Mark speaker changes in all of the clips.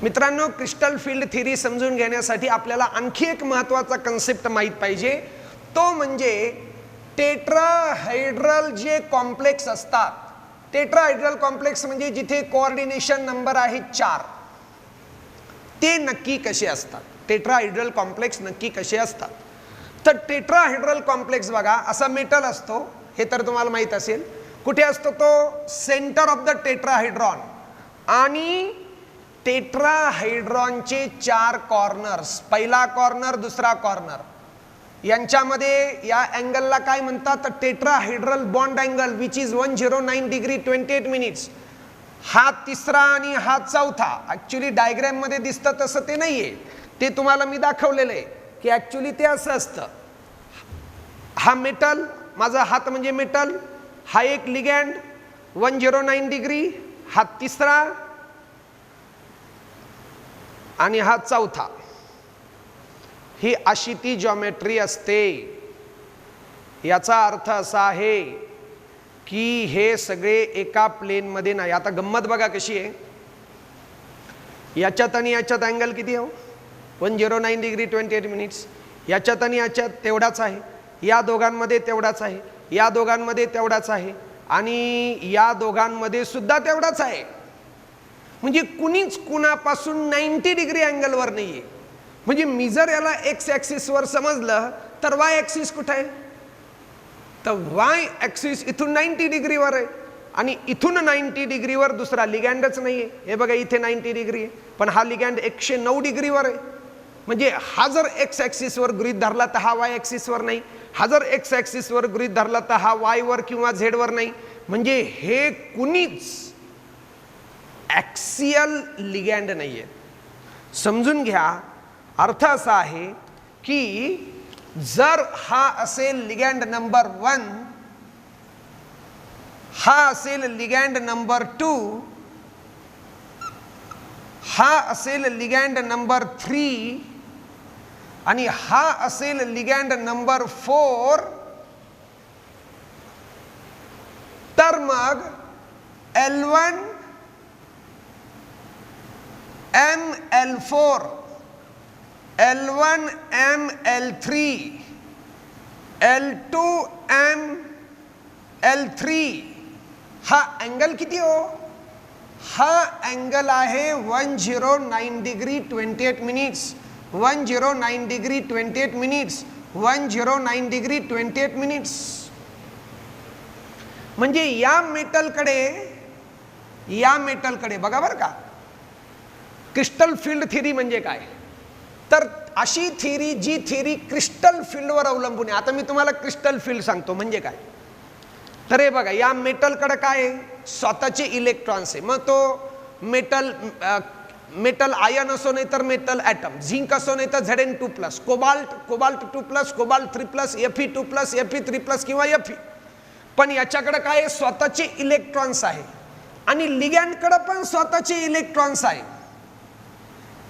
Speaker 1: मित्रांनो, crystal field theory समजून घेण्यासाठी आपल्याला आणखी एक महत्त्वाचा कन्सेप्ट माहीत पाहिजे, तो म्हणजे टेट्राहायड्रल जे कॉम्प्लेक्स असतात. टेट्राहायड्रल कॉम्प्लेक्स म्हणजे जिथे कोऑर्डिनेशन नंबर आहे 4, ते नक्की कसे असतात. टेट्राहायड्रल कॉम्प्लेक्स नक्की कसे असतात. तर टेट्राहायड्रल कॉम्प्लेक्स बघा, असा मेटल असतो, हे तर तुम्हाला माहित असेल. कुठे असतो तो? Centre of the tetrahedron. आणि टेट्राहायड्रॉनचे 4 कॉर्नर्स, पहिला कॉर्नर, दुसरा कॉर्नर, यांच्यामध्ये या अँगलला काय म्हणतात? Tetrahedral bond angle, which is 109 degree 28 minutes. हा तिसरा आणि हा चौथा. ऍक्च्युली डायग्राम मध्ये दिसतं तसं ते नाहीये, ते तुम्हाला मी दाखवलेलं आहे की ऍक्च्युली ते असं असतं. हा मेटल, माझा हात म्हणजे मेटल, हा एक लिगँड 109 डिग्री, हा तिसरा आणि हा चौथा. ही अशी ती जॉमेट्री असते. याचा अर्थ असा आहे की हे सगळे एका प्लेन मध्ये नाही. आता गंमत बघा कशी आहे. याच्यात आणि याच्यात अँगल किती आहे? 109 डिग्री 28 मिनिट्स. याच्यात आणि याच्यात तेवढाच आहे. या दोघांमध्ये तेवढाच आहे. या दोघांमध्ये तेवढाच आहे. आणि या दोघांमध्ये सुद्धा तेवढाच आहे. म्हणजे कुणीच कुणापासून 90 डिग्री अँगलवर नाहीये. म्हणजे मी जर याला एक्स ॲक्सिस वर समजलं तर वाय ॲक्सिस कुठे आहे? तर वाय ॲक्सिस इथून 90 डिग्रीवर आहे आणि इथून 90 डिग्रीवर दुसरा लिगँडच नाहीये. हे बघा, इथे 90 डिग्री आहे, पण हा लिगँड 109 डिग्रीवर आहे. म्हणजे हा जर एक्स ॲक्सिस वर गृहीत धरला तर हा वाय ॲक्सिस वर नाही. हा जर एक्स ॲक्सिस वर गृहीत धरला तर हा वाय वर किंवा झेड वर नाही. म्हणजे हे कुणीच ॲक्सियल लिगँड नाहीये. समजून घ्या. अर्थ असा आहे की जर हा असेल लिगँड नंबर 1, हा असेल लिगँड नंबर 2, हा असेल लिगँड नंबर 3 आणि हा असेल लिगँड नंबर 4, तर मग L1 ML4, L1 ML3, L2 ML3. हा अँगल किती हो? हा अँगल आहे 109 degree 28 minutes. 109 degree 28 minutes. 109 degree 28 minutes. म्हणजे या मेटलकडे बघा बरं का, क्रिस्टल फील्ड थिअरी म्हणजे काय? तर अशी थिअरी, जी थिअरी क्रिस्टल फील्डवर अवलंबून आहे. आता मी तुम्हाला क्रिस्टल फील्ड सांगतो म्हणजे काय. तर हे बघा, या मेटलकडे काय आहे? स्वतःचे इलेक्ट्रॉन्स आहे. मग तो मेटल आयन असो नाही तर मेटल ॲटम, झिंक असो नाही तर Zn2+, cobalt 2+, cobalt 3+, Fe2+, Fe3+ किंवा Fe. पण याच्याकडे काय आहे? स्वतःचे इलेक्ट्रॉन्स आहे. आणि लिगँडकडे पण स्वतःचे इलेक्ट्रॉन्स आहे.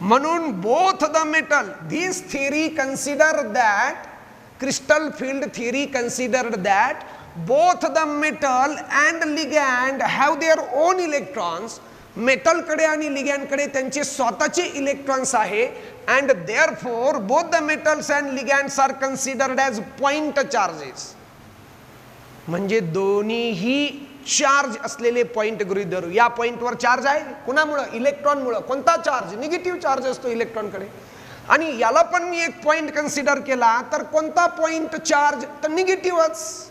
Speaker 1: म्हणून both the metal, this theory consider that, crystal field theory considered that both the metal and ligand have their own electrons. मेटलकडे आणि लिगँडकडे त्यांचे स्वतःचे इलेक्ट्रॉन्स आहे. and therefore both the metals and ligands are considered as point charges. म्हणजे दोन्हीही charge असलेले point गृहीत धरू. या पॉइंटवर चार्ज आहे, कुणामुळे? इलेक्ट्रॉनमुळे. कोणता चार्ज? निगेटिव्ह चार्ज असतो इलेक्ट्रॉनकडे. आणि याला पण मी एक पॉइंट कन्सिडर केला तर कोणता पॉइंट चार्ज? तर निगेटिव्हच.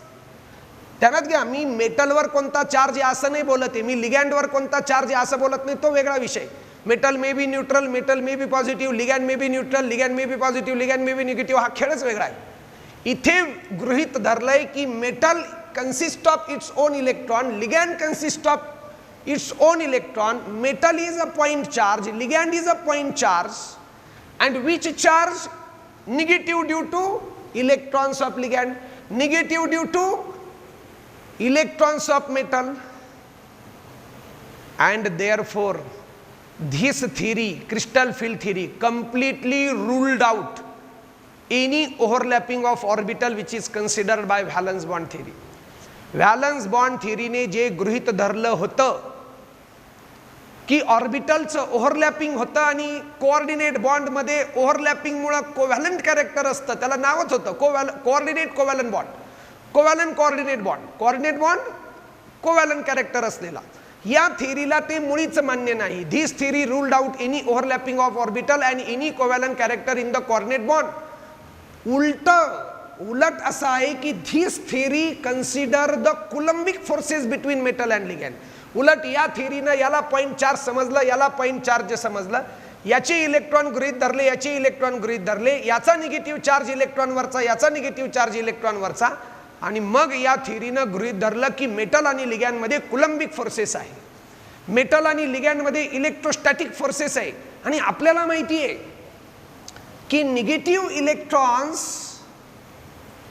Speaker 1: ध्यानात घ्या, मी मेटलवर कोणता चार्ज आहे असं नाही बोलत आहे, मी लिगँडवर कोणता चार्ज आहे असं बोलत नाही, तो वेगळा विषय. Metal may be neutral, metal may be positive, ligand may be neutral, ligand may be positive, ligand may be negative, हा खेळच वेगळा आहे. इथे गृहीत धरलंय की metal consist of its own electron, ligand consist of its own electron, metal is a point charge, ligand is a point charge, and which charge? Negative due to electrons of ligand, negative due to electrons of metal. And therefore this theory, crystal field theory, completely ruled out any overlapping of orbital which is considered by valence bond theory. Valence bond थिअरीने जे गृहीत धरलं होतं की ऑर्बिटलचं overlapping होतं आणि coordinate bond मध्ये ओव्हरलॅपिंग मुळे कोव्हॅलंट कॅरेक्टर असतं, त्याला नावच होतं coordinate covalent bond, covalent coordinate bond, coordinate bond covalent character असलेला. या थिअरीला ते मुळीच मान्य नाही. This theory ruled out any overlapping of orbital and any covalent character in the coordinate bond. उलट असं आहे की this theory consider the coulombic forces between metal and ligand. उलट या थिअरीनं याला 0.4 समजलं, याला 0.4 समजलं, याचे इलेक्ट्रॉन गृहीत धरले, याचे इलेक्ट्रॉन गृहीत धरले, याचा निगेटिव्ह चार्ज इलेक्ट्रॉन वरचा, याचा निगेटिव्ह चार्ज इलेक्ट्रॉन वरचा, आणि मग या थिअरीनं गृहीत धरलं की मेटल आणि लिगॅंड मध्ये कुलंबिक फोर्सेस आहे, मेटल आणि लिगॅंड मध्ये इलेक्ट्रोस्टॅटिक फोर्सेस आहे. आणि आपल्याला माहिती आहे की निगेटिव्ह इलेक्ट्रॉन्स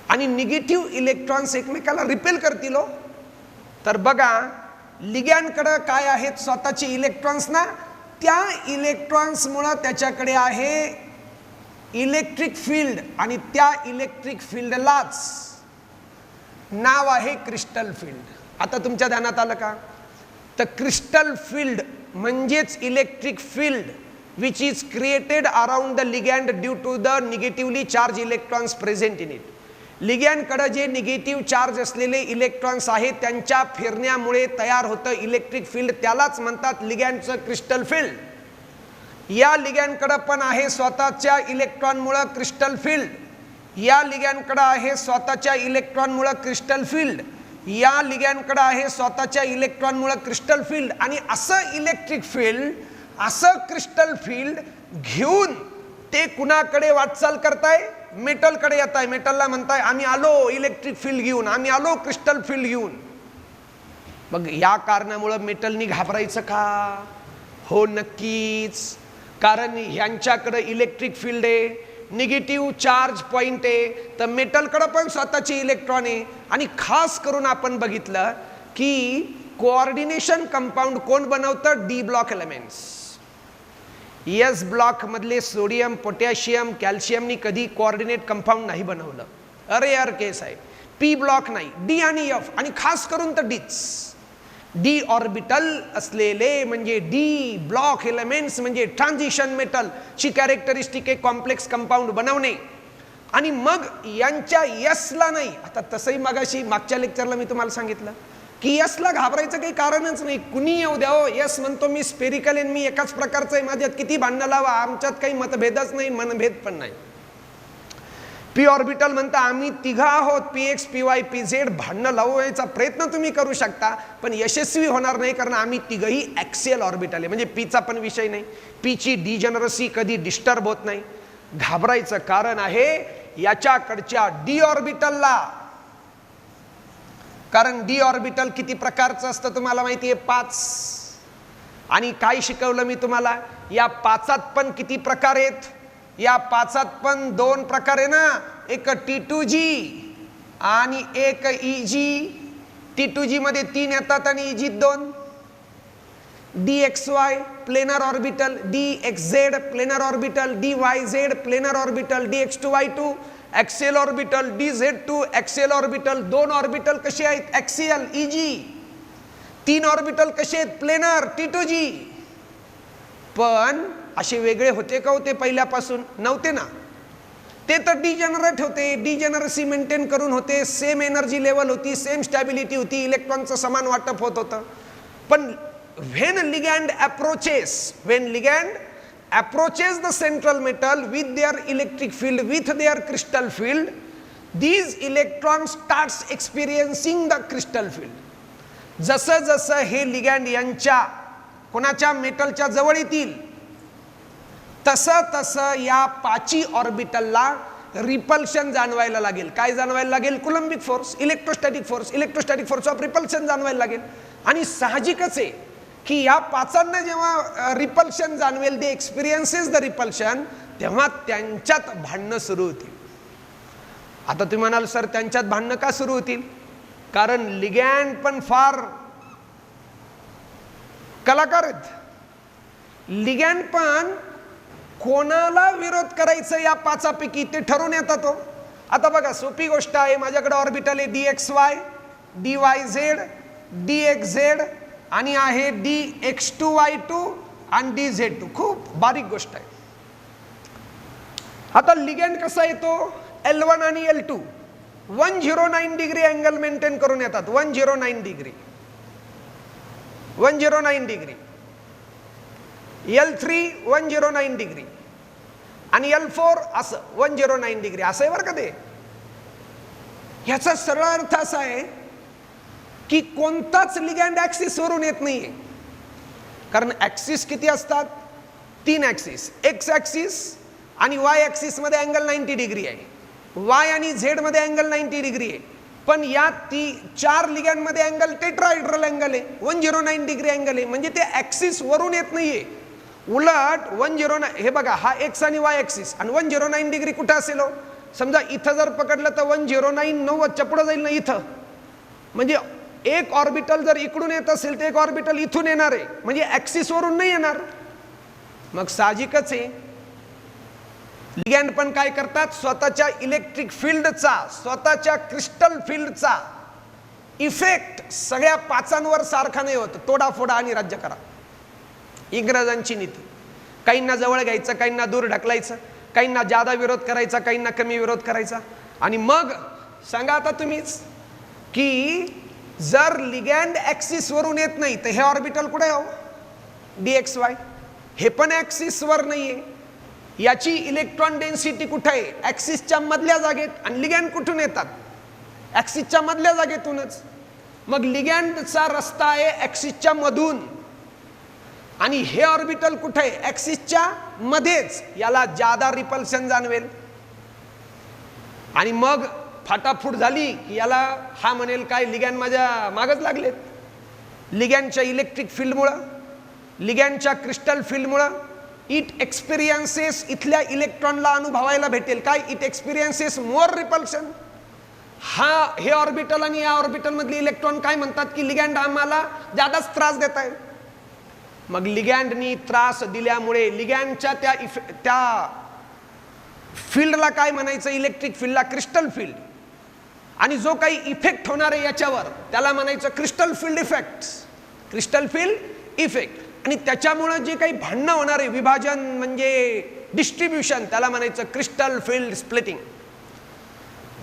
Speaker 1: आणि निगेटिव्ह इलेक्ट्रॉन्स एकमेकाला रिपेल करतील. तर बघा लिगॅंड कडे काय आहेत स्वतःचे इलेक्ट्रॉन्स ना, त्या इलेक्ट्रॉन्स मुळे त्याच्याकडे आहे इलेक्ट्रिक फील्ड आणि त्या इलेक्ट्रिक फील्डलाच नाव आहे क्रिस्टल फील्ड. आता तुमच्या ध्यानात आलं का? तर क्रिस्टल फील्ड म्हणजेच electric field which is created around the ligand due to the negatively charge electrons present in it. Ligand कडे जे निगेटिव्ह चार्ज असलेले इलेक्ट्रॉन्स आहेत त्यांच्या फिरण्यामुळे तयार होतं इलेक्ट्रिक फील्ड, त्यालाच म्हणतात लिगॅंडचं क्रिस्टल फील्ड. या लिगॅंड कडे पण आहे स्वतःच्या इलेक्ट्रॉन मुळे क्रिस्टल फील्ड, या लिगॅंड कडे आहे स्वतःच्या इलेक्ट्रॉन मुळे क्रिस्टल फील्ड, या लिगॅंड कडे आहे स्वतःच्या इलेक्ट्रॉन मुळे क्रिस्टल फील्ड. आणि असं इलेक्ट्रिक फील्ड, असं क्रिस्टल फील्ड घेऊन ते कुणाकडे वाटचाल करताय? मेटल कडे येत आहे. मेटलला म्हणताय आम्ही आलो इलेक्ट्रिक फील्ड घेऊन, आम्ही आलो क्रिस्टल फील्ड घेऊन. मग या कारणामुळे मेटलनी घाबरायचं का? हो नक्कीच, कारण ह्यांच्याकडे इलेक्ट्रिक फील्ड आहे, निगेटिव्ह चार्ज पॉइंट आहे, तर मेटलकडे पण स्वतःचे इलेक्ट्रॉन आहे. आणि खास करून आपण बघितलं की कोऑर्डिनेशन कंपाऊंड कोण बनवतं? D block elements. S block मधले सोडियम, पोटॅशियम, कॅल्शियमनी कधी कोऑर्डिनेट कंपाऊंड नाही बनवलं, अरे यार केस आहे. पी ब्लॉक नाही, डी आणि एफ, आणि खास करून तर डीच. डी ऑर्बिटल असलेले म्हणजे डी ब्लॉक एलिमेंट्स म्हणजे ट्रान्झिशन मेटल ची कॅरेक्टरिस्टिक आहे कॉम्प्लेक्स कंपाऊंड बनवणे. आणि मग यांच्या यसला नाही. आता तसंही मगाशी मागच्या लेक्चरला मी तुम्हाला सांगितलं की यसला घाबरायचं काही कारणच नाही, कुणी येऊ द्या. हो यस म्हणतो मी स्पेरिकल आहे, मी एकाच प्रकारचं आहे, माझ्यात किती भांडणं लावा, आमच्यात काही मतभेदच नाही, मनभेद पण नाही. पी ऑर्बिटल म्हणता आम्ही तिघ आहोत, पीएक्स पीवाय पीझेड, भांडणं लावायचा प्रयत्न तुम्ही करू शकता पण यशस्वी होणार नाही, कारण आम्ही तिघही ॲक्सियल ऑर्बिटल आहे. म्हणजे पीचा पण विषय नाही, पीची डिजनरसी कधी डिस्टर्ब होत नाही. घाबरायचं कारण आहे याच्याकडच्या डी ऑर्बिटलला, कारण डी ऑर्बिटल किती प्रकारचं असतं तुम्हाला माहिती आहे? 5. आणि काय शिकवलं मी तुम्हाला? या 5त पण किती प्रकार आहेत? या 5त पण 2 प्रकार आहे ना, एक T2G आणि एक EG. T2G मध्ये 3 येतात आणि EG 2. DXY planar orbital, DXZ planar orbital, DYZ planar orbital, DX2Y2 axial orbital, DZ2 axial orbital. 2 orbital कसे आहेत? Axial EG. 3 ऑर्बिटल कसे आहेत? Planar T2G. पण असे वेगळे होते का? होते पहिल्यापासून नव्हते ना. ते तर डिजनरेट होते, डिजनरसी मेंटेन करून होते, सेम एनर्जी लेवल होती, सेम स्टॅबिलिटी होती, इलेक्ट्रॉनचं समान वाटप होत होतं. पण when ligand approaches the central metal with their electric field, with their crystal field, these electrons starts experiencing the crystal field. जसं जसं हे लिगॅंड यांच्या कोणाच्या मेटलच्या जवळ येतील तसं तसं या 5 ऑर्बिटलला रिपल्शन जाणवायला लागेल. काय जाणवायला लागेल? कुलंबिक force, electrostatic force, electrostatic force of repulsion जाणवायला लागेल. आणि साहजिकच आहे की या 5 जेव्हा रिपल्शन जाणवेल, दे एक्सपिरियन्सेस द रिपल्शन, तेव्हा त्यांच्यात भांडणं सुरू होतील. आता तुम्ही म्हणाल सर त्यांच्यात भांडणं का सुरू होतील? कारण लिगॅंड पण फार कलाकार आहेत. लिगॅंड पण कोणाला विरोध करायचं या 5 पैकी ते ठरवून येतात. हो आता बघा सोपी गोष्ट आहे, माझ्याकडे ऑर्बिटल आहे DXY, DYZ, DXZ आणि आहे DX2Y2 आणि DZ2. खूप बारीक गोष्ट आहे. आता लिगॅंड कसा येतो, L1 आणि L2 109 डिग्री अँगल मेंटेन करून येतात. 109 डिग्री, 109 डिग्री. L3 109 डिग्री आणि L4 असं 109 डिग्री असं आहे बरं का ते. ह्याचा सरळ अर्थ असा आहे की कोणताच लिगॅंड ऍक्सिस वरून येत नाहीये. कारण ऍक्सिस किती असतात, 3 ऍक्सिस. एक्स ऍक्सिस आणि वाय ऍक्सिस मध्ये अँगल 90 डिग्री आहे, वाय आणि झेड मध्ये अँगल 90 डिग्री आहे. पण या 4 लिगॅंड मध्ये अँगल टेट्राहेड्रल अँगल आहे, 109 डिग्री अँगल आहे. म्हणजे ते ऍक्सिस वरून येत नाहीये. उलट 109, हे बघा हा एक्स आणि वाय ऍक्सिस, आणि 109 डिग्री कुठे असेल हो, समजा इथं जर पकडलं तर 109 90 पुढे जाईल ना इथं. म्हणजे एक ऑर्बिटल जर इकडून येत असेल तर एक ऑर्बिटल इथून येणार आहे, म्हणजे ऍक्सिस वरून नाही येणार. मग साहजिकच आहे लिगॅंड पण काय करतात, स्वतःच्या इलेक्ट्रिक फील्डचा, स्वतःच्या क्रिस्टल फील्डचा इफेक्ट सगळ्या 5 सारखा नाही होत. तोडाफोडा आणि राज्य करा, इंग्रजांची नीती. काहींना जवळ घ्यायचं, काहींना दूर ढकलायचं, काहींना जादा विरोध करायचा, काहींना कमी विरोध करायचा. आणि मग सांगा आता तुम्हीच की जर लिगॅंड ऍक्सिस वरून येत नाही तर हे ऑर्बिटल कुठे हो, DXY, हे पण ऍक्सिस वर नाहीये. याची इलेक्ट्रॉन डेन्सिटी कुठे आहे, ऍक्सिसच्या मधल्या जागेत. आणि लिगॅंड कुठून येतात, ऍक्सिसच्या मधल्या जागेतूनच. मग लिगॅंडचा रस्ता आहे ऍक्सिसच्या मधून, आणि हे ऑर्बिटल कुठे आहे, ऍक्सिसच्या मध्येच. याला जादा रिपल्शन जाणवेल. आणि मग फाटाफूट झाली की याला हा म्हणेल काय, लिगॅंड माझ्या मागच लागलेत. लिगॅंडच्या इलेक्ट्रिक फील्डमुळं, लिगॅंडच्या क्रिस्टल फील्डमुळं इट एक्सपिरियन्सेस, इथल्या इलेक्ट्रॉनला अनुभवायला भेटेल काय, इट एक्सपिरियन्सेस मोर रिपल्शन. हे ऑर्बिटल आणि या ऑर्बिटल मधले इलेक्ट्रॉन काय म्हणतात की लिगॅंड आम्हाला जादाच त्रास देत आहे. मग लिगॅंडनी त्रास दिल्यामुळे लिगॅंडच्या त्या फील्डला काय म्हणायचं, इलेक्ट्रिक फील्डला क्रिस्टल फील्ड. आणि जो काही इफेक्ट होणार आहे याच्यावर त्याला म्हणायचं crystal field effect, crystal field effect. आणि त्याच्यामुळे जे काही भांडणं होणार आहे, विभाजन म्हणजे डिस्ट्रीब्युशन, त्याला म्हणायचं क्रिस्टल फील्ड स्प्लिटिंग.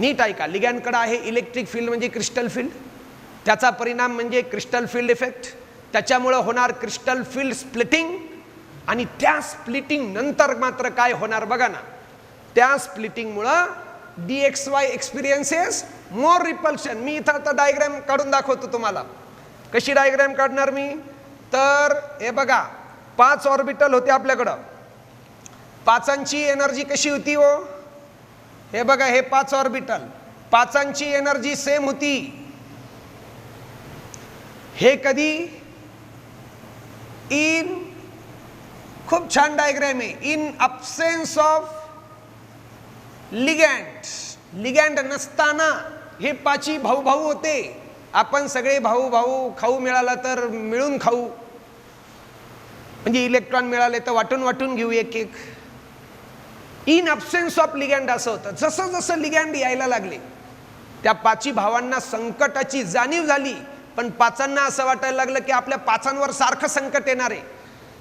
Speaker 1: नीट ऐका, लिगॅंडकडे आहे इलेक्ट्रिक फील्ड म्हणजे क्रिस्टल फील्ड, त्याचा परिणाम म्हणजे क्रिस्टल फील्ड इफेक्ट. त्याच्यामुळे होणार क्रिस्टल फील्ड स्प्लिटिंग. आणि त्या स्प्लिटिंग नंतर मात्र काय होणार बघा ना, त्या स्प्लिटिंगमुळं DXY एक्सपिरियन्सेस मोर रिपल्शन. मी इथं आता डायग्राम काढून दाखवतो तुम्हाला. कशी डायग्राम काढणार मी, तर हे बघा 5 ऑर्बिटल होते आपल्याकडं. 5ची एनर्जी कशी होती हो, हे बघा हे 5 ऑर्बिटल, 5ची एनर्जी सेम होती. हे कधी इन, खूप छान डायग्राम आहे, in absence of ligand. Ligand नसताना हे 5 भाऊ भाऊ होते. आपण सगळे भाऊ भाऊ खाऊ मिळाला तर मिळून खाऊ, म्हणजे इलेक्ट्रॉन मिळाले तर वाटून वाटून घेऊ एक एक. इन अब्सेन्स ऑफ लिगॅंड असं होतं. जसं जसं लिगॅंड यायला लागले त्या 5 भावांना संकटाची जाणीव झाली. पण 5 असं वाटायला लागलं की आपल्या 5 सारखं संकट येणार आहे.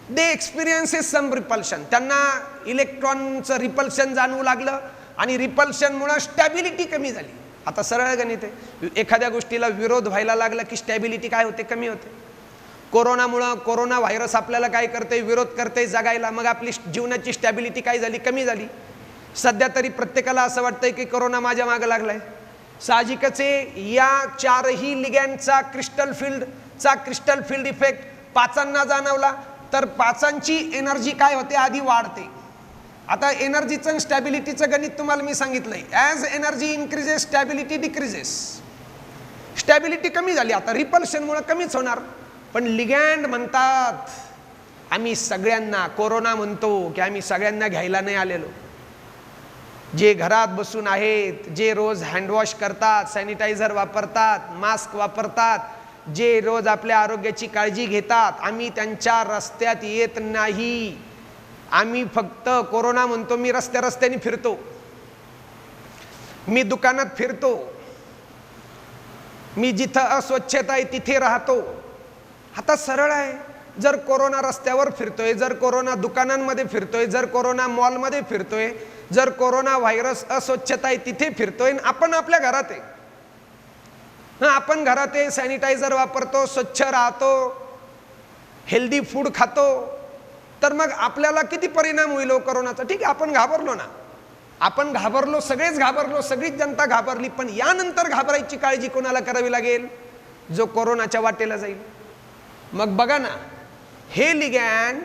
Speaker 1: दे एक्सपिरियन्सेस सम रिपल्शन, त्यांना इलेक्ट्रॉनचं रिपल्शन जाणवू लागलं. आणि रिपल्शनमुळे स्टॅबिलिटी कमी झाली. आता सरळ गणित आहे, एखाद्या गोष्टीला विरोध व्हायला लागला की स्टॅबिलिटी काय होते, कमी होते. कोरोनामुळं, कोरोना व्हायरस आपल्याला काय करते, विरोध करते जगायला. मग आपली जीवनाची स्टॅबिलिटी काय झाली, कमी झाली. सध्या तरी प्रत्येकाला असं वाटतंय की कोरोना माझ्या मागे लागलाय. साहजिकच आहे, या 4ही लिगॅंडचा क्रिस्टल फील्ड इफेक्ट 5 जाणवला. तर 5ची एनर्जी काय होते, आधी वाढते. आता एनर्जीचं स्टॅबिलिटीचं गणित तुम्हाला मी सांगितलंय. As energy increases stability decreases. Stability कमी झाली, आता रिपल्शनमुळे कमीच होणार. पण लिगॅंड म्हणतात आम्ही सगळ्यांना, कोरोना म्हणतो की आम्ही सगळ्यांना घ्यायला नाही आलेलो. जे घरात बसून आहेत, जे रोज हँडवॉश करतात, सॅनिटायझर वापरतात, मास्क वापरतात, जे रोज आपल्या आरोग्याची काळजी घेतात, आम्ही त्यांच्या रस्त्यात येत नाही. आम्ही फक्त कोरोना म्हणतो. मी रस्त्याने फिरतो, मी दुकानात फिरतो, मी जिथं अस्वच्छता आहे तिथे राहतो. आता सरळ आहे, जर कोरोना रस्त्यावर फिरतोय, जर कोरोना दुकानांमध्ये फिरतोय, जर कोरोना मॉलमध्ये फिरतोय, जर कोरोना व्हायरस अस्वच्छता आहे तिथे फिरतोय, आपण आपल्या घरात आहे, आपण घरात आहे, सॅनिटायझर वापरतो, स्वच्छ राहतो, हेल्दी फूड खातो, तर मग आपल्याला किती परिणाम होईल कोरोनाचा? ठीक आहे, आपण घाबरलो ना, आपण घाबरलो, सगळेच घाबरलो, सगळीच जनता घाबरली, पण यानंतर घाबरायची काळजी कोणाला करावी लागेल? जो कोरोनाच्या वाटेला जाईल. मग बघा ना, हे लिगॅंड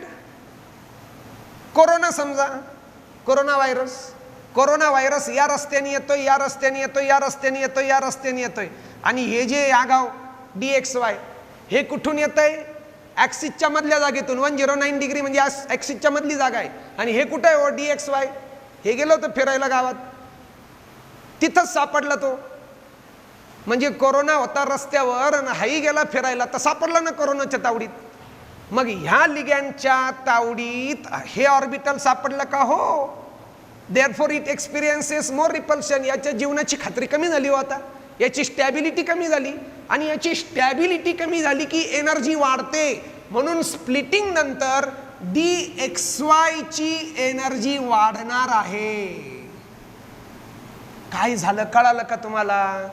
Speaker 1: कोरोना, समजा कोरोना व्हायरस या रस्त्याने येतोय, या रस्त्याने येतोय, या रस्त्याने येतोय, या रस्त्याने येतोय, आणि हे जे आगाव DXY हे कुठून येतंय? ॲक्सिसच्या मधल्या जागेतून. 109 डिग्री म्हणजे ॲक्सिसच्या मधली जागा आहे, आणि हे कुठं आहे DXY? हे गेलो होतं फिरायला गावात, तिथंच सापडला तो. म्हणजे कोरोना होता रस्त्यावर आणि हाही गेला फिरायला, तर सापडला ना कोरोनाच्या तावडीत. मग ह्या लिगॅंडच्या तावडीत हे ऑर्बिटल सापडलं का? हो. Therefore it experiences more repulsion. याच्या जीवनाची खात्री कमी झाली हो, आता याची स्टॅबिलिटी कमी झाली, आणि याची स्टॅबिलिटी कमी झाली की एनर्जी वाढते. म्हणून स्प्लिटिंग नंतर DXY ची एनर्जी वाढणार आहे. काय झालं कळालं का तुम्हाला?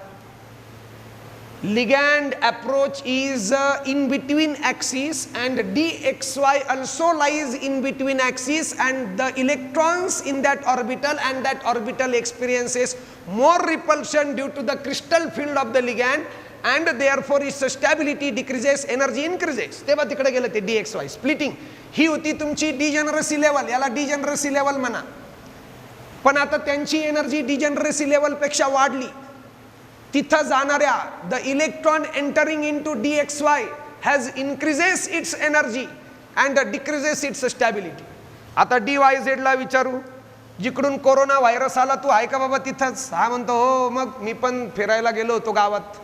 Speaker 1: ligand approach is in between axis, and DXY also lies in between axis, and the electrons in that orbital and that orbital experiences more repulsion due to the crystal field of the ligand, and therefore its stability decreases, energy increases. तेव्हा तिकडे गेलं ते DXY splitting. ही होती तुमची डिजनरसी level, याला डिजनरसी level म्हणा. पण आता त्यांची एनर्जी डिजनरसी लेवल पेक्षा वाढली. तिथं जाणाऱ्या the electron entering into DXY has increases it's energy and decreases it's stability. आता DYZ ला विचारू, जिकडून कोरोना व्हायरस आला तू आहे का बाबा तिथंच? हा म्हणतो हो, मग मी पण फिरायला गेलो होतो गावात.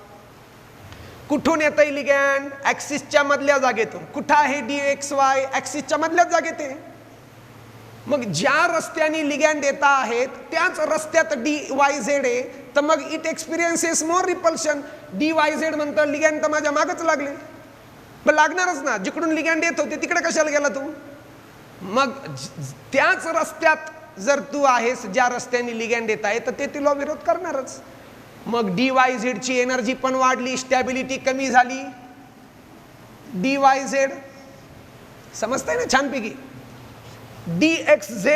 Speaker 1: कुठून येतंय लिगॅंड? ॲक्सिसच्या मधल्या जागेतून. कुठं आहे DXY? ॲक्सिसच्या मधल्याच जागेत आहे. मग ज्या रस्त्याने लिगॅंड येत आहेत त्याच रस्त्यात DYZ आहे, तर मग it experiences more repulsion. DYZ म्हणतं लिगॅंड तर माझ्या मागच लागले. पण लागणारच ना, जिकडून लिगॅंड येत होते तिकडे कशाला गेला तू? मग त्याच रस्त्यात जर तू आहेस ज्या रस्त्याने लिगॅंड येत आहे, तर ते तुला विरोध करणारच. मग DYZ ची एनर्जी पण वाढली, स्टॅबिलिटी कमी झाली. DYZ समजताय ना छानपैकी? DXZ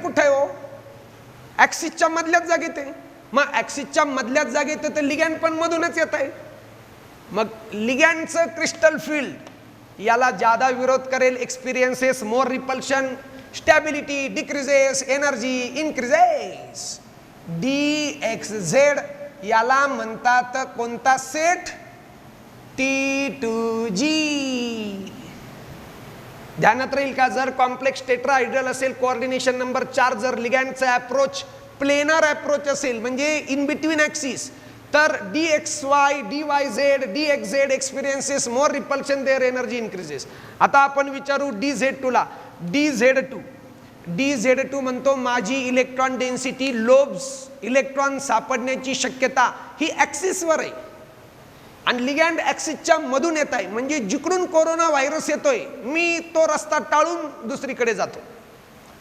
Speaker 1: कुठे आहे हो? ॲक्सिसच्या मधल्याच जागेत आहे. मग ॲक्सिसच्या मधल्याच जागेत तर लिगॅंड पण मधूनच येत आहे. मग लिगॅंडचं क्रिस्टल फील्ड याला ज्यादा विरोध करेल. Experiences more repulsion, stability decreases, energy increases. DXZ याला म्हणतात कोणता सेट? T2G. ध्यानात राहील का? जर कॉम्प्लेक्स टेट्राहायड्रल असेल, कोऑर्डिनेशन नंबर 4, जर लिगॅंडचा अप्रोच प्लेनर अप्रोच असेल म्हणजे इन बिटवीन ॲक्सिस, तर DXY, DYZ, DXZ experiences more repulsion, there energy increases. आता आपण विचारू DZ2 ला. DZ2 म्हणतो माझी इलेक्ट्रॉन डेन्सिटी, लोब्स इलेक्ट्रॉन सापडण्याची शक्यता ही ॲक्सिसवर आहे, आणि लिगॅंड ॲक्सिसच्या मधून येत आहे. म्हणजे जिकडून कोरोना व्हायरस येतोय मी तो रस्ता टाळून दुसरीकडे जातो.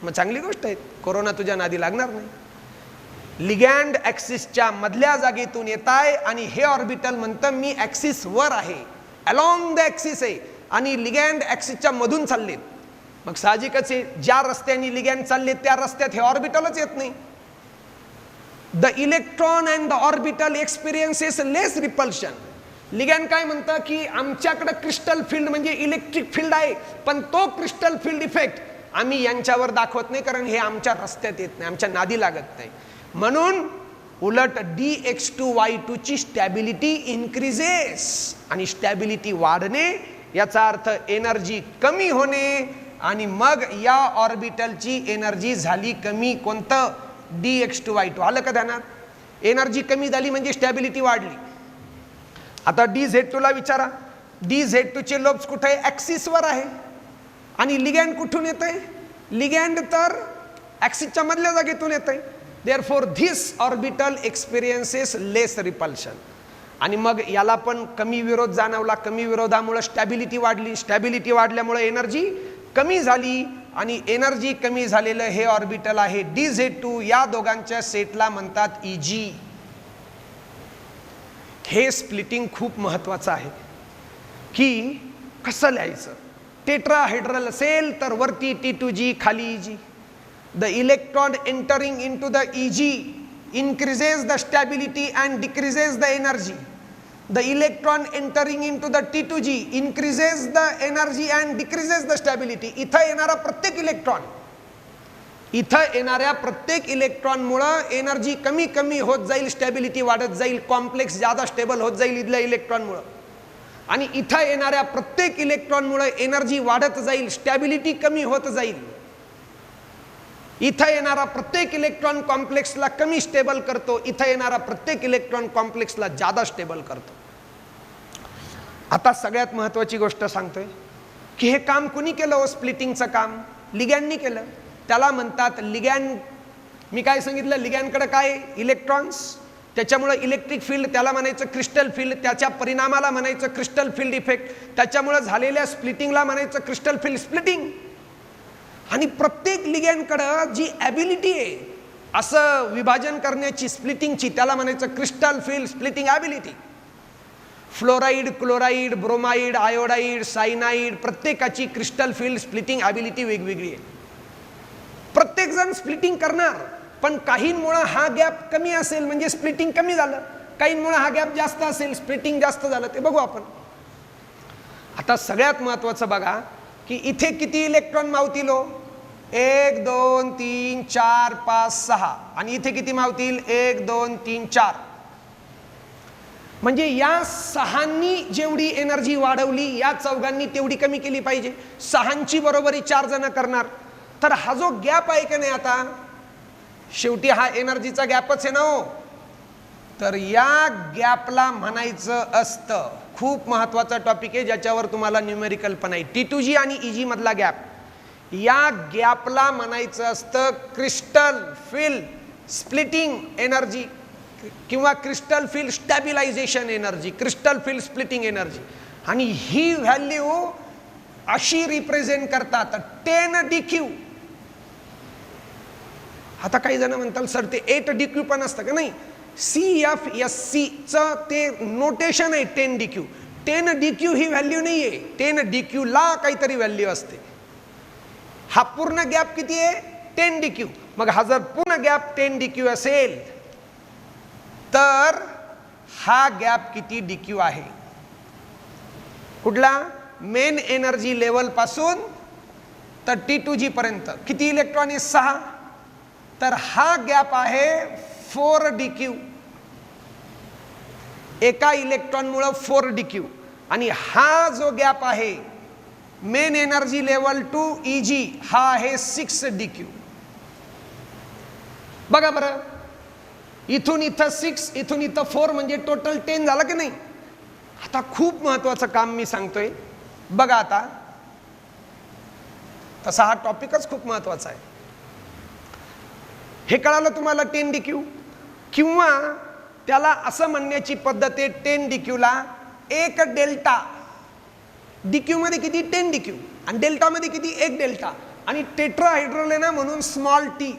Speaker 1: मग चांगली गोष्ट आहे, कोरोना तुझ्या नादी लागणार नाही. लिगॅंड ॲक्सिसच्या मधल्या जागेतून येत आहे, आणि हे ऑर्बिटल म्हणतं मी ॲक्सिस वर आहे, अलॉंग द ॲक्सिस आहे, आणि लिगॅंड ॲक्सिसच्या मधून चाललेत. मग साहजिकच आहे, ज्या रस्त्याने लिगॅंड चालले त्या रस्त्यात हे ऑर्बिटलच येत नाही. The electron and the orbital experiences less repulsion. Ligand काय म्हणतं की आमच्याकडे क्रिस्टल फील्ड म्हणजे इलेक्ट्रिक फील्ड आहे, पण तो क्रिस्टल फील्ड इफेक्ट आम्ही यांच्यावर दाखवत नाही, कारण हे आमच्या रस्त्यात येत नाही, आमच्या नादी लागत नाही. म्हणून उलट DX2Y2 ची स्टॅबिलिटी इन्क्रीजेस, आणि स्टॅबिलिटी वाढणे याचा अर्थ एनर्जी कमी होणे, आणि मग या ऑर्बिटलची एनर्जी झाली कमी. कोणतं? DX2Y2. आलं का ध्यानात? एनर्जी कमी झाली म्हणजे स्टॅबिलिटी वाढली. आता DZ2 ला विचारा. DZ2 चे लोब्स कुठे आहे? ॲक्सिसवर आहे. आणि लिगॅंड कुठून येत आहे? लिगॅंड तर ॲक्सिसच्या मधल्या जागेतून येत आहे. Therefore this orbital experiences less repulsion. आणि मग याला पण कमी विरोध जाणवला, कमी विरोधामुळे स्टॅबिलिटी वाढली, स्टॅबिलिटी वाढल्यामुळे एनर्जी कमी झाली आणि एनर्जी कमी झालेलं हे ऑर्बिटल आहे DZ2, या दोघांच्या सेटला म्हणतात Eg. हे स्प्लिटिंग खूप महत्वाचं आहे की कसं लिहायचं. टेट्राहेड्रल असेल तर वरती T2G खाली Eg. The electron entering into the Eg increases the stability and decreases the energy. The electron entering into the T2G increases the energy and decreases the stability. इथं येणारा प्रत्येक इलेक्ट्रॉन मुळे एनर्जी कमी कमी होत जाईल, स्टॅबिलिटी वाढत जाईल, कॉम्प्लेक्स ज्यादा स्टेबल होत जाईल इथल्या इलेक्ट्रॉन मुळे. आणि इथं येणाऱ्या प्रत्येक इलेक्ट्रॉन मुळे एनर्जी वाढत जाईल, स्टॅबिलिटी कमी होत जाईल. इथं येणारा प्रत्येक इलेक्ट्रॉन कॉम्प्लेक्सला कमी स्टेबल करतो, इथं येणारा प्रत्येक इलेक्ट्रॉन कॉम्प्लेक्सला जादा स्टेबल करतो. आता सगळ्यात महत्वाची गोष्ट सांगतोय की हे काम कुणी केलं हो? स्प्लिटिंगचं काम लिगॅंडनी केलं. त्याला म्हणतात लिगॅंड. मी काय सांगितलं? लिगॅंडकडे काय? इलेक्ट्रॉन्स, त्याच्यामुळे इलेक्ट्रिक फील्ड, त्याला म्हणायचं क्रिस्टल फील्ड, त्याच्या परिणामाला म्हणायचं क्रिस्टल फील्ड इफेक्ट, त्याच्यामुळे झालेल्या स्प्लिटिंगला म्हणायचं क्रिस्टल फील्ड स्प्लिटिंग. आणि प्रत्येक लिगॅंडकडे जी ॲबिलिटी आहे असं विभाजन करण्याची स्प्लिटिंगची, त्याला म्हणायचं crystal field splitting ability. Fluoride, chloride, bromide, iodide, cyanide, प्रत्येकाची क्रिस्टल फील्ड स्प्लिटिंग ॲबिलिटी वेगवेगळी आहे. प्रत्येक जण स्प्लिटिंग करणार, पण काहींमुळे हा गॅप कमी असेल म्हणजे स्प्लिटिंग कमी झालं, काहींमुळे हा गॅप जास्त असेल स्प्लिटिंग जास्त झालं. ते बघू आपण. आता सगळ्यात महत्वाचं बघा की इथे किती इलेक्ट्रॉन मावतील हो? 1 2 3 4 5 6. आणि इथे किती मावतील? 1 2 3 4. म्हणजे या 6नी जेवढी एनर्जी वाढवली, या 4घांनी तेवढी कमी केली पाहिजे. 6ची बरोबरी 4 जण करणार. तर हा जो गॅप आहे की नाही, आता शेवटी हा एनर्जीचा गॅपच आहे ना हो. तर या गॅपला म्हणायचं असतं, खूप महत्वाचा टॉपिक आहे ज्याच्यावर तुम्हाला न्यूमेरिकल पण आहे, T2G आणि Eg मधला गॅप. या गॅपला म्हणायचं असतं क्रिस्टल फील्ड स्प्लिटिंग एनर्जी किंवा crystal field stabilisation energy, crystal field splitting energy. आणि ही व्हॅल्यू अशी रिप्रेझेंट करतात 10dq. आता काही जण म्हणतात सर ते 8dq पण असतं का? नाही, CFSC चं ते नोटेशन आहे 10dq. 10dq ही व्हॅल्यू नाही आहे, 10dq ला काहीतरी व्हॅल्यू असते. हा पूर्ण गॅप किती आहे? 10dq. मग हा जर पूर्ण गॅप 10dq असेल तर हा गॅप किती dq आहे? कुठला? मेन एनर्जी लेवल पासून तर T2G पर्यंत किती इलेक्ट्रॉन आहे? 6. तर हा गॅप आहे 4dq. एका इलेक्ट्रॉन मुळे 4dq. आणि हा जो गॅप आहे main energy level to Eg, हा आहे 6dq. बघा बरं, इथून इथं 6, इथून इथं 4, म्हणजे टोटल 10 झालं की नाही. आता खूप महत्वाचं काम मी सांगतोय बघा. आता तसा हा टॉपिकच खूप महत्वाचा आहे. हे कळालं तुम्हाला 10dq? किंवा त्याला असं म्हणण्याची पद्धत आहे 10dq ला 1 डेल्टा. dq मध्ये किती? 10dq. आणि डेल्टा मध्ये किती? 1 डेल्टा. आणि टेट्राहायड्रल आहे ना, म्हणून स्मॉल t.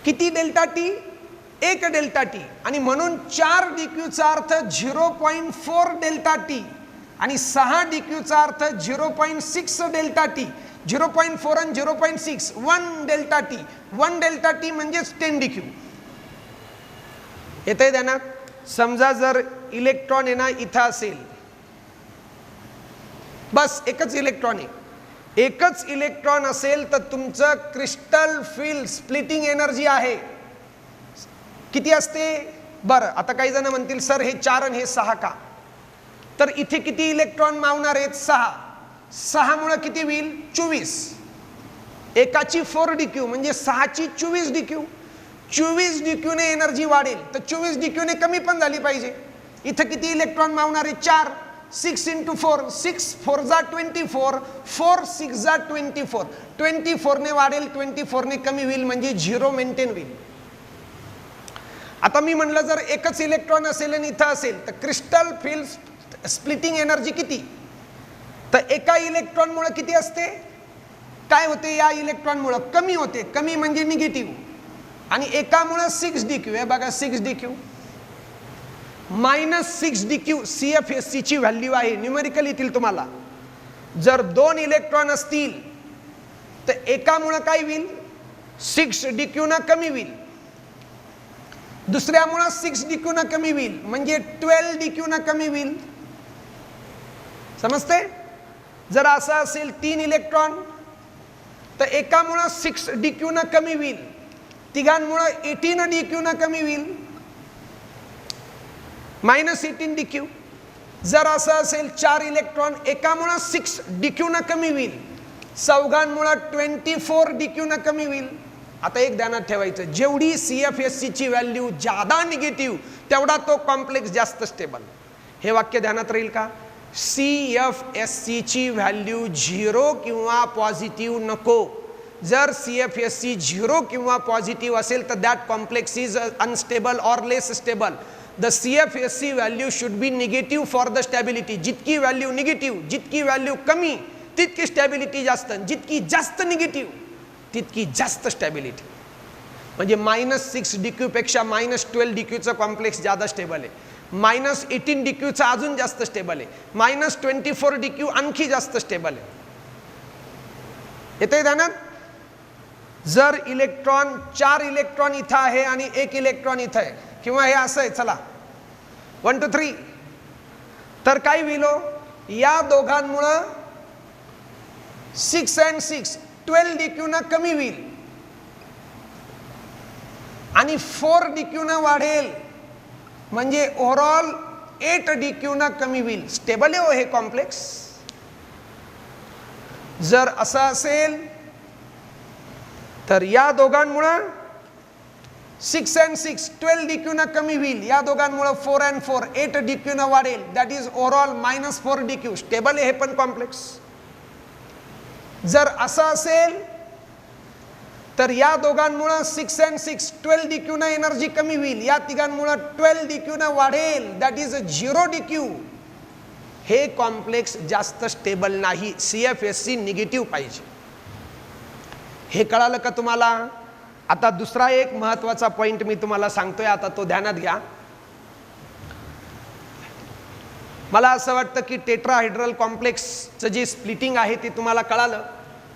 Speaker 1: किती डेल्टा t? 1 delta t. आणि म्हणून 4dq चा अर्थ 0.4 डेल्टा t. आणि 6dq चा अर्थ 0.6 डेल्टा t. 0.4 आणि 0.6 1 डेल्टा t. 1 डेल्टा t म्हणजेच 10dq. येतंय ध्यानात? समजा जर इलेक्ट्रॉन आहे ना इथं असेल, बस एकच इलेक्ट्रॉन आहे, एकच इलेक्ट्रॉन असेल तर तुमचं क्रिस्टल फील्ड स्प्लिटिंग एनर्जी आहे किती असते? बरं, आता काही जण म्हणतील सर हे 4 आणि हे 6 का? तर इथे किती इलेक्ट्रॉन मावणार आहेत? 6. 6 मुळे किती होईल? 24. एकाची 4dq म्हणजे 6ची 24dq. 24dq ने एनर्जी वाढेल, तर 24dq ने कमी पण झाली पाहिजे. इथं किती इलेक्ट्रॉन मावणार आहे? 4. 6 × 4, 6 4 जा 24, 4 6 जा 24. 24 ने वाढेल, 24 ने कमी होईल, म्हणजे 0 मेंटेन होईल. आता मी म्हणलं जर एकच इलेक्ट्रॉन असेल आणि इथं असेल तर क्रिस्टल फील्ड स्प्लिटिंग एनर्जी किती, तर एका इलेक्ट्रॉन मुळे किती असते, काय होते या इलेक्ट्रॉन मुळे कमी होते, कमी म्हणजे निगेटिव्ह, आणि एकामुळे 6dq, हे बघा 6dq -6dq CFSC ची व्हॅल्यू आहे, न्यूमेरिकल येतील तुम्हाला. जर 2 इलेक्ट्रॉन असतील तर एकामुळे काय होईल 6dq ना कमी होईल, दुसऱ्यामुळे 6dq ना कमी होईल, म्हणजे 12dq ना कमी होईल. समजते? जर असं असेल 3 इलेक्ट्रॉन तर एकामुळे 6dq ना कमी होईल, तिघांमुळे 18dq ना कमी होईल, -18dq. जर असं असेल 4 इलेक्ट्रॉन एकामुळे 6dq ना कमी होईल, चौघांमुळे 24dq ना कमी होईल. आता एक ध्यानात ठेवायचं, जेवढी CFSC ची व्हॅल्यू जादा निगेटिव्ह तेवढा तो कॉम्प्लेक्स जास्त स्टेबल. हे वाक्य ध्यानात राहील का? CFSC ची व्हॅल्यू 0 किंवा पॉझिटिव्ह नको. जर CFSC 0 किंवा पॉझिटिव्ह असेल तर that complex is unstable or less stable. The CFSC value should be negative for the stability. जितकी व्हॅल्यू निगेटिव्ह, जितकी व्हॅल्यू कमी तितकी स्टॅबिलिटी जास्त, जितकी जास्त निगेटिव्ह तितकी जास्त स्टॅबिलिटी. म्हणजे -6dq पेक्षा -12dq चं कॉम्प्लेक्स जादा स्टेबल आहे, -18dq चं अजून जास्त स्टेबल आहे, -24dq आणखी जास्त स्टेबल आहे. येते ध्यानात? जर इलेक्ट्रॉन 4 इलेक्ट्रॉन इथं आहे आणि 1 इलेक्ट्रॉन इथं आहे, किंवा हे असं आहे, चला 1 2 3, तर काय होईल, या दोघांमुळं 6 and 6 12dq ना कमी होईल आणि 4dq ना वाढेल, म्हणजे ओव्हरऑल 8dq ना कमी होईल. स्टेबल आहे हो हे कॉम्प्लेक्स. जर असं असेल तर या दोघांमुळं 6 and 6 12dq ना कमी होईल, या दोघांमुळं 4 and 4 8dq ना वाढेल, that is overall -4dq. Stable आहे हे पण कॉम्प्लेक्स. जर असं असेल तर या दोघांमुळं 6 and 6 12dq ना एनर्जी कमी होईल, या तिघांमुळं 12dq ना वाढेल, दॅट इज 0dq. हे कॉम्प्लेक्स जास्त स्टेबल नाही, CFSC निगेटिव्ह पाहिजे. हे कळालं का तुम्हाला? आता दुसरा एक महत्वाचा पॉइंट मी तुम्हाला सांगतोय, आता तो ध्यानात घ्या. मला असं वाटतं की टेट्राहायड्रल कॉम्प्लेक्सचं जे स्प्लिटिंग आहे ते तुम्हाला कळालं.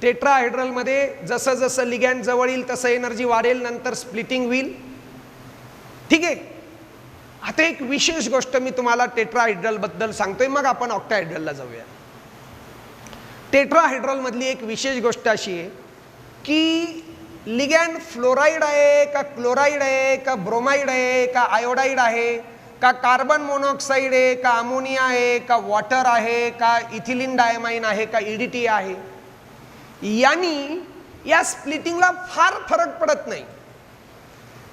Speaker 1: टेट्राहायड्रल मध्ये जसं जसं लिगॅंड जवळ येईल तसं एनर्जी वाढेल, नंतर स्प्लिटिंग होईल. ठीक आहे. आता एक विशेष गोष्ट मी तुम्हाला टेट्राहायड्रल बद्दल सांगतोय, मग आपण ऑक्टाहायड्रलला जाऊया. टेट्राहायड्रल मधली एक विशेष गोष्ट अशी आहे की लिगॅंड फ्लोराइड आहे का क्लोराइड आहे का ब्रोमाइड आहे का आयोडाइड आहे का कार्बन मोनॉक्साइड आहे का अमोनिया आहे का वॉटर आहे का इथिलीन डायमाइन आहे का EDTA आहे, यांनी या स्प्लिटिंगला फार फरक पडत नाही.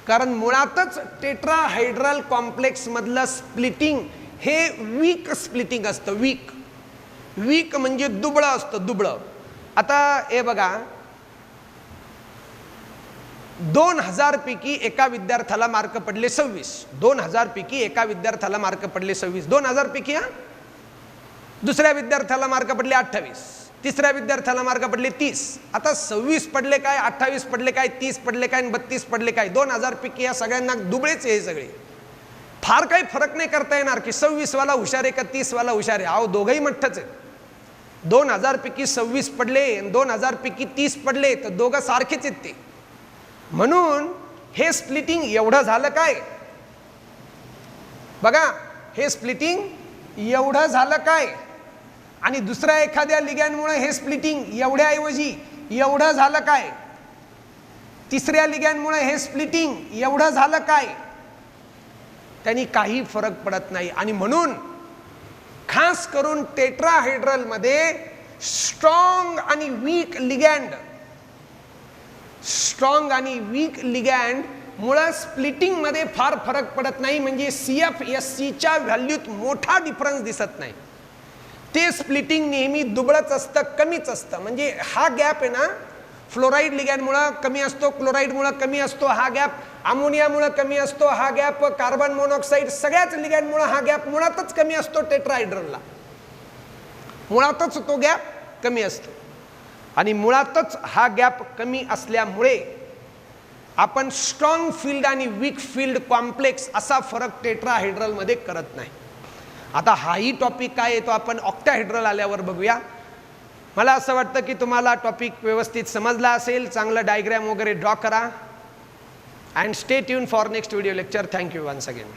Speaker 1: कारण मुळातच टेट्राहायड्रल कॉम्प्लेक्स मधलं स्प्लिटिंग हे वीक स्प्लिटिंग असतं. वीक वीक म्हणजे दुबळं असतं, दुबळं. आता हे बघा, 2000 पैकी एका विद्यार्थ्याला मार्क पडले 26. 2000 पैकी एका विद्यार्थ्याला मार्क पडले 26. 2000 पैकी हा. दुसऱ्या विद्यार्थ्याला मार्क पडले 28, तिसऱ्या विद्यार्थ्याला मार्क पडले 30. आता 26 पडले काय, 28 पडले काय, 30 पडले काय, 32 पडले काय, 2000 पैकी या सगळ्यांना दुबळेच हे सगळे. फार काही फरक नाही करता येणार की 26 वाला हुशार आहे का 30 वाला हुशार आहे. अहो दोघंही मठ्ठच आहे. 2000 पैकी 26 पडले, 2000 पैकी 30 पडले तर दोघं सारखेच आहेत ते. म्हणून हे स्प्लिटिंग एवढं झालं काय, बघा हे स्प्लिटिंग एवढं झालं काय, आणि दुसऱ्या एखाद्या लिगॅंडमुळे हे स्प्लिटिंग एवढ्याऐवजी एवढं झालं काय, तिसऱ्या लिगॅंडमुळे हे स्प्लिटिंग एवढं झालं काय, त्यांनी काही फरक पडत नाही. आणि म्हणून खास करून टेट्राहायड्रल मध्ये स्ट्रॉंग आणि वीक लिगॅंड, स्ट्रॉंग आणि वीक लिगॅंड मुळे स्प्लिटिंग मध्ये फार फरक पडत नाही. म्हणजे CFSC च्या व्हॅल्यूत मोठा डिफरन्स दिसत नाही. ते स्प्लिटिंग नेहमी दुबळच असतं, कमीच असतं. म्हणजे हा गॅप आहे ना फ्लोराईड लिगॅंडमुळे कमी असतो, क्लोराईडमुळे कमी असतो हा गॅप, अमोनियामुळे कमी असतो हा गॅप, कार्बन मोनॉक्साईड सगळ्याच लिगॅंडमुळे हा गॅप मुळातच कमी असतो टेट्राहायड्रलला, मुळातच तो गॅप कमी असतो. आणि मुळातच हा गॅप कमी असल्यामुळे आपण स्ट्रॉंग फील्ड आणि वीक फील्ड कॉम्प्लेक्स असा फरक टेट्राहायड्रल मध्ये करत नाही. आता हाही टॉपिक काय येतो आपण ऑक्टाहायड्रल आल्यावर बघूया. मला असं वाटतं की तुम्हाला टॉपिक व्यवस्थित समजला असेल. चांगलं डायग्राम वगैरे ड्रॉ करा. And stay tuned for next video lecture. Thank you once again.